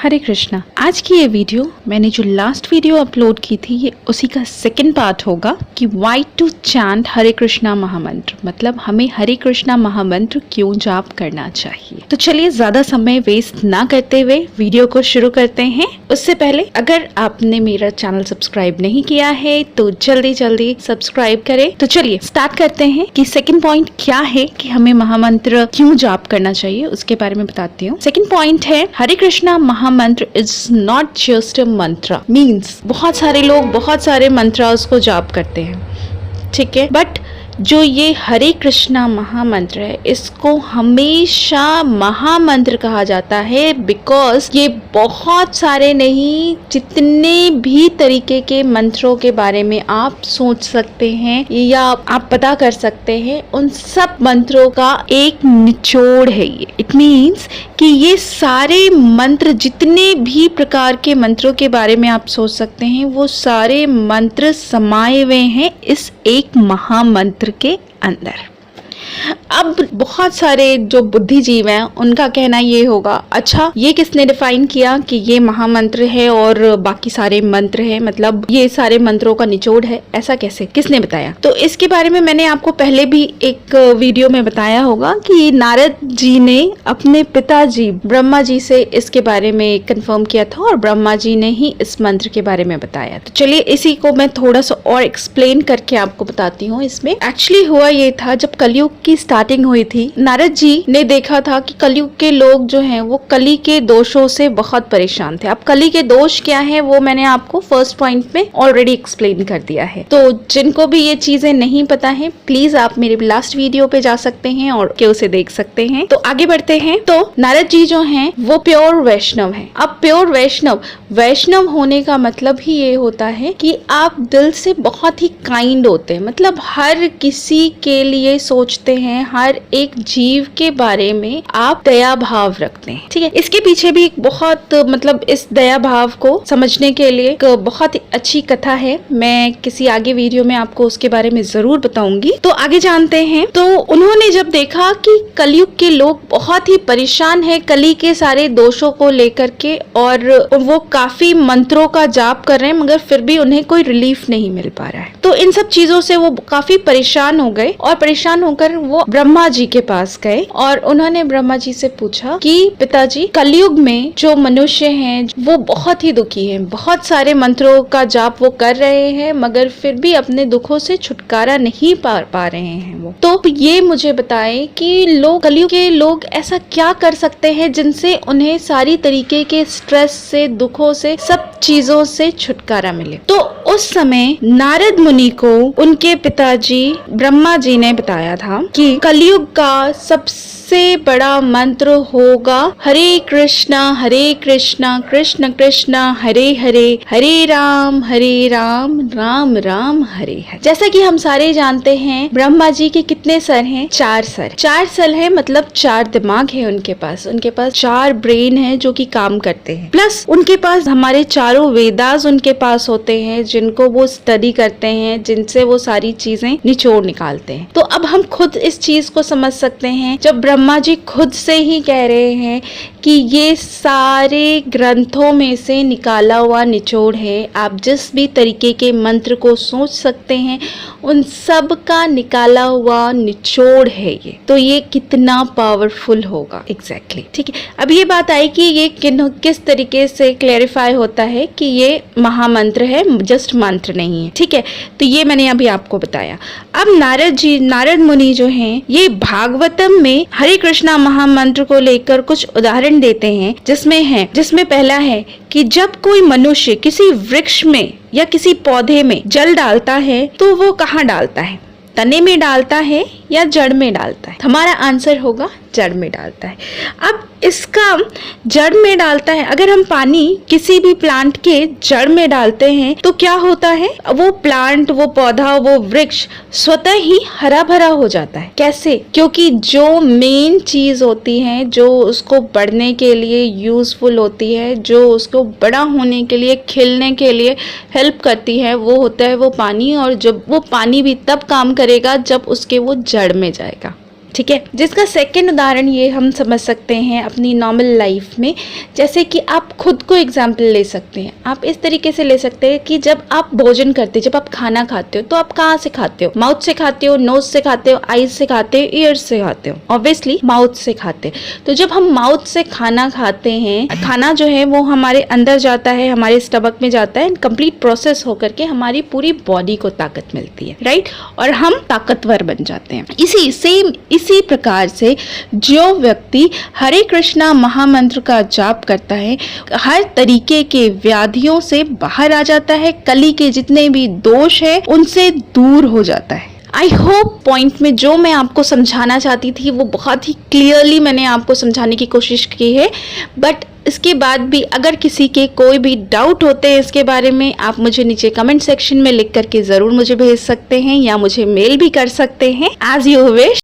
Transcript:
हरे कृष्णा। आज की ये वीडियो मैंने जो लास्ट वीडियो अपलोड की थी ये उसी का सेकंड पार्ट होगा कि व्हाई टू चैंट हरे कृष्णा महामंत्र, मतलब हमें हरे कृष्णा महामंत्र क्यों जाप करना चाहिए। तो चलिए ज्यादा समय वेस्ट ना करते हुए वीडियो को शुरू करते हैं। उससे पहले अगर आपने मेरा चैनल सब्सक्राइब नहीं किया है तो जल्दी जल्दी सब्सक्राइब करें। तो चलिए स्टार्ट करते हैं कि सेकंड पॉइंट क्या है कि हमें महामंत्र क्यों जाप करना चाहिए, उसके बारे में बताती हूँ। सेकंड पॉइंट है हरे कृष्णा महामंत्र इज नॉट जस्ट अ मंत्र। मीन्स बहुत सारे लोग बहुत सारे मंत्रास को जाप करते हैं, ठीक है, बट जो ये हरे कृष्णा महामंत्र है इसको हमेशा महामंत्र कहा जाता है बिकॉज ये बहुत सारे नहीं, जितने भी तरीके के मंत्रों के बारे में आप सोच सकते हैं या आप पता कर सकते हैं, उन सब मंत्रों का एक निचोड़ है ये। इट मीन्स कि ये सारे मंत्र, जितने भी प्रकार के मंत्रों के बारे में आप सोच सकते हैं, वो सारे मंत्र समाये हुए हैं इस एक महामंत्र के अंदर। अब बहुत सारे जो बुद्धिजीव हैं उनका कहना ये होगा, अच्छा ये किसने डिफाइन किया कि ये महामंत्र है और बाकी सारे मंत्र है, मतलब ये सारे मंत्रों का निचोड़ है, ऐसा कैसे, किसने बताया? तो इसके बारे में मैंने आपको पहले भी एक वीडियो में बताया होगा कि नारद जी ने अपने पिताजी ब्रह्मा जी से इसके बारे में कंफर्म किया था और ब्रह्मा जी ने ही इस मंत्र के बारे में बताया। तो चलिए इसी को मैं थोड़ा सा और एक्सप्लेन करके आपको बताती हूँ। इसमें एक्चुअली हुआ ये था, जब कलयुग की स्टार्टिंग हुई थी, नारद जी ने देखा था कि कलयुग के लोग जो हैं वो कली के दोषों से बहुत परेशान थे। अब कली के दोष क्या है वो मैंने आपको फर्स्ट पॉइंट में ऑलरेडी एक्सप्लेन कर दिया है। तो जिनको भी ये चीजें नहीं पता है प्लीज आप मेरे लास्ट वीडियो पे जा सकते हैं और के उसे देख सकते हैं। तो आगे बढ़ते हैं। तो नारद जी जो हैं वो प्योर वैष्णव हैं। अब प्योर वैष्णव होने का मतलब ही ये होता है कि आप दिल से बहुत ही काइंड होते हैं, मतलब हर किसी के लिए सोचते हैं, हर एक जीव के बारे में आप दया भाव रखते हैं, ठीक है। इसके पीछे भी बहुत, मतलब इस दया भाव को समझने के लिए एक बहुत ही अच्छी कथा है, मैं किसी आगे वीडियो में आपको उसके बारे में जरूर बताऊंगी। तो आगे जानते हैं। तो उन्होंने जब देखा कि कलयुग के लोग बहुत ही परेशान है कली के सारे दोषों को लेकर के और वो काफी मंत्रों का जाप कर रहे हैं मगर फिर भी उन्हें कोई रिलीफ नहीं मिल पा रहा है, तो इन सब चीजों से वो काफी परेशान हो गए और परेशान होकर वो ब्रह्मा जी के पास गए और उन्होंने ब्रह्मा जी से पूछा कि पिताजी, कलयुग में जो मनुष्य हैं वो बहुत ही दुखी हैं, बहुत सारे मंत्रों का जाप वो कर रहे हैं मगर फिर भी अपने दुखों से छुटकारा नहीं पा रहे हैं वो। तो ये मुझे बताएं कि लोग, कलयुग के लोग ऐसा क्या कर सकते हैं जिनसे उन्हें सारी तरीके के स्ट्रेस से, दुखों से, सब चीजों से छुटकारा मिले। तो उस समय नारद मुनि को उनके पिताजी ब्रह्मा जी ने बताया था कि कलयुग का सबसे बड़ा मंत्र होगा हरे कृष्णा कृष्ण कृष्ण हरे हरे, हरे राम राम राम हरे हरे। जैसा कि हम सारे जानते हैं ब्रह्मा जी के कितने सर हैं? 4 सर। 4 सर है, मतलब 4 दिमाग है उनके पास 4 ब्रेन है जो कि काम करते हैं, प्लस उनके पास हमारे चारों वेदास उनके पास होते हैं जिनको वो स्टडी करते हैं, जिनसे वो सारी चीजें निचोड़ निकालते हैं। तो अब हम खुद इस चीज को समझ सकते हैं जब ब्रह्मा जी खुद से ही कह रहे हैं कि ये सारे ग्रंथों में से निकाला हुआ निचोड़ है, आप जिस भी तरीके के मंत्र को सोच सकते हैं उन सब का निकाला हुआ निचोड़ है ये। तो ये कितना पावरफुल होगा एग्जैक्टली, ठीक है। अब ये बात आई कि ये किस तरीके से क्लैरिफाई होता है कि ये महामंत्र है, जस्ट मंत्र नहीं है, ठीक है। तो ये मैंने अभी आपको बताया। अब नारद मुनि जो हैं ये भागवतम में हरे कृष्णा महामंत्र को लेकर कुछ उदाहरण देते हैं, जिसमें पहला है कि जब कोई मनुष्य किसी वृक्ष में या किसी पौधे में जल डालता है तो वो कहाँ डालता है? तने में डालता है या जड़ में डालता है? हमारा आंसर होगा जड़ में डालता है। अब इसका जड़ में डालता है, अगर हम पानी किसी भी प्लांट के जड़ में डालते हैं तो क्या होता है? वो प्लांट, वो पौधा, वो वृक्ष स्वतः ही हरा भरा हो जाता है। कैसे? क्योंकि जो मेन चीज होती है, जो उसको बढ़ने के लिए यूजफुल होती है, जो उसको बड़ा होने के लिए, खिलने के लिए हेल्प करती है, वो होता है वो पानी। और जब वो पानी भी तब काम करेगा जब उसके वो जड़ में जाएगा, ठीक है। जिसका सेकंड उदाहरण ये हम समझ सकते हैं अपनी नॉर्मल लाइफ में, जैसे कि आप खुद को एग्जाम्पल ले सकते हैं। आप इस तरीके से ले सकते हैं कि जब आप भोजन करते हो, जब आप खाना खाते हो, तो आप कहाँ से खाते हो? माउथ से खाते हो, नोज से खाते हो, आईज से खाते हो, ईयर्स से खाते हो? ऑब्वियसली माउथ से खाते हैं। तो जब हम माउथ से खाना खाते हैं, खाना जो है वो हमारे अंदर जाता है, हमारे स्टमक में जाता है, कंप्लीट प्रोसेस होकर के हमारी पूरी बॉडी को ताकत मिलती है, राइट? और हम ताकतवर बन जाते हैं। इसी प्रकार से जो व्यक्ति हरे कृष्णा महामंत्र का जाप करता है, हर तरीके के व्याधियों से बाहर आ जाता है, कली के जितने भी दोष है उनसे दूर हो जाता है। आई होप पॉइंट में जो मैं आपको समझाना चाहती थी वो बहुत ही क्लियरली मैंने आपको समझाने की कोशिश की है। बट इसके बाद भी अगर किसी के कोई भी डाउट होते हैं इसके बारे में, आप मुझे नीचे कमेंट सेक्शन में लिख करके ज़रूर मुझे भेज सकते हैं या मुझे मेल भी कर सकते हैं, एज यू विश।